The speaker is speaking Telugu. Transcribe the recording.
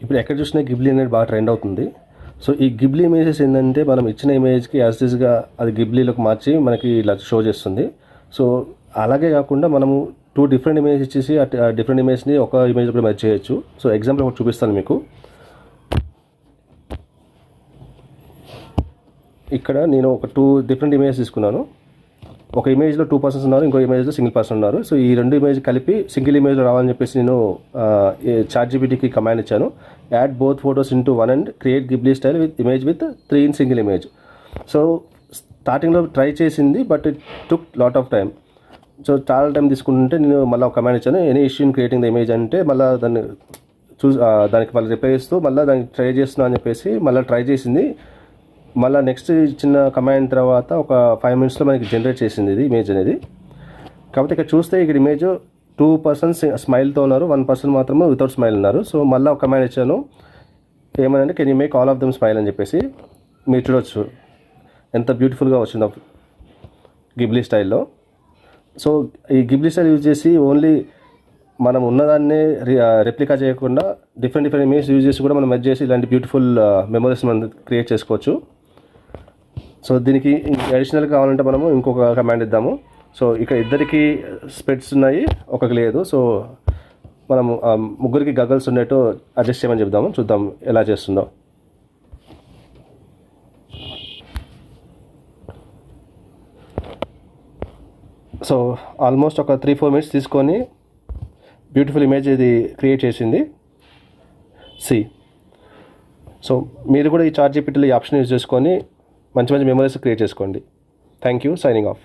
ఇప్పుడు ఎక్కడ చూసినా గిబ్లీ అనేది బాగా ట్రెండ్ అవుతుంది. సో ఈ గిబ్లీ ఇమేజెస్ ఏంటంటే మనం ఇచ్చిన ఇమేజ్కి యాజ్ గా అది గిబ్లీలోకి మార్చి మనకి ఇలా షో చేస్తుంది. సో అలాగే కాకుండా మనము 2 డిఫరెంట్ ఇమేజ్ ఇచ్చేసి ఆ డిఫరెంట్ ఇమేజ్ని ఒక ఇమేజ్ కూడా మెర్జ్ చేయొచ్చు. సో ఎగ్జాంపుల్ ఒకటి చూపిస్తాను మీకు. ఇక్కడ నేను ఒక 2 డిఫరెంట్ ఇమేజ్ తీసుకున్నాను. ఒక ఇమేజ్లో 2 పర్సన్స్ ఉన్నారు, ఇంకో ఇమేజ్లో సింగిల్ పర్సన్ ఉన్నారు. సో ఈ 2 ఇమేజ్ కలిపి సింగిల్ ఇమేజ్లో రావాలని చెప్పేసి నేను ChatGPTకి కమాండ్ ఇచ్చాను. Add both photos into one and create Ghibli style with image with 3 in single image. So స్టార్టింగ్లో ట్రై చేసింది, but it took lot of time. So చాలా టైం తీసుకుంటుంటే నేను మళ్ళీ ఒక కమాండ్ ఇచ్చాను, any issue in creating the image అంటే మళ్ళీ దాన్ని దానికి మళ్ళీ రిప్లై ఇస్తూ మళ్ళీ దానికి ట్రై చేస్తున్నా అని చెప్పేసి మళ్ళీ ట్రై చేసింది. మళ్ళీ నెక్స్ట్ చిన్న కమాండ్ తర్వాత ఒక 5 మినిట్స్లో మనకి జనరేట్ చేసింది ఇది ఇమేజ్ అనేది. కాకపోతే ఇక్కడ చూస్తే ఇక్కడ ఇమేజ్ 2 పర్సన్స్ స్మైల్తో ఉన్నారు, 1 పర్సన్ మాత్రమే వితౌట్ స్మైల్ ఉన్నారు. సో మళ్ళీ ఒక కమాండ్ ఇచ్చాను, ఏమనంటే can you make all of them smile అని చెప్పేసి. మీరు చూడొచ్చు ఎంత బ్యూటిఫుల్గా వచ్చిందో గిబ్లీ స్టైల్లో. సో ఈ గిబ్లీ స్టైల్ యూజ్ చేసి ఓన్లీ మనం ఉన్నదాన్నే రెప్లికా చేయకుండా డిఫరెంట్ ఇమేజ్ యూజ్ చేసి కూడా మనం మెర్జ్ చేసి ఇలాంటి బ్యూటిఫుల్ మెమరీస్ మనం క్రియేట్ చేసుకోవచ్చు. సో దీనికి అడిషనల్గా కావాలంటే మనము ఇంకొక కమాండ్ ఇద్దాము. సో ఇక్కడ ఇద్దరికి స్పెట్స్ ఉన్నాయి, ఒకరికి లేదు. సో మనము ముగ్గురికి గగల్స్ ఉన్నట్టు అడ్జస్ట్ చేయమని చెప్దాము, చూద్దాం ఎలా చేస్తుందో. సో ఆల్మోస్ట్ ఒక 3-4 మినిట్స్ తీసుకొని బ్యూటిఫుల్ ఇమేజ్ ఇది క్రియేట్ చేసింది. సో మీరు కూడా ఈ ChatGPTలో ఈ ఆప్షన్ యూజ్ చేసుకొని మంచి మంచి మెమరీస్ క్రియేట్ చేసుకోండి. Thank you. Signing off.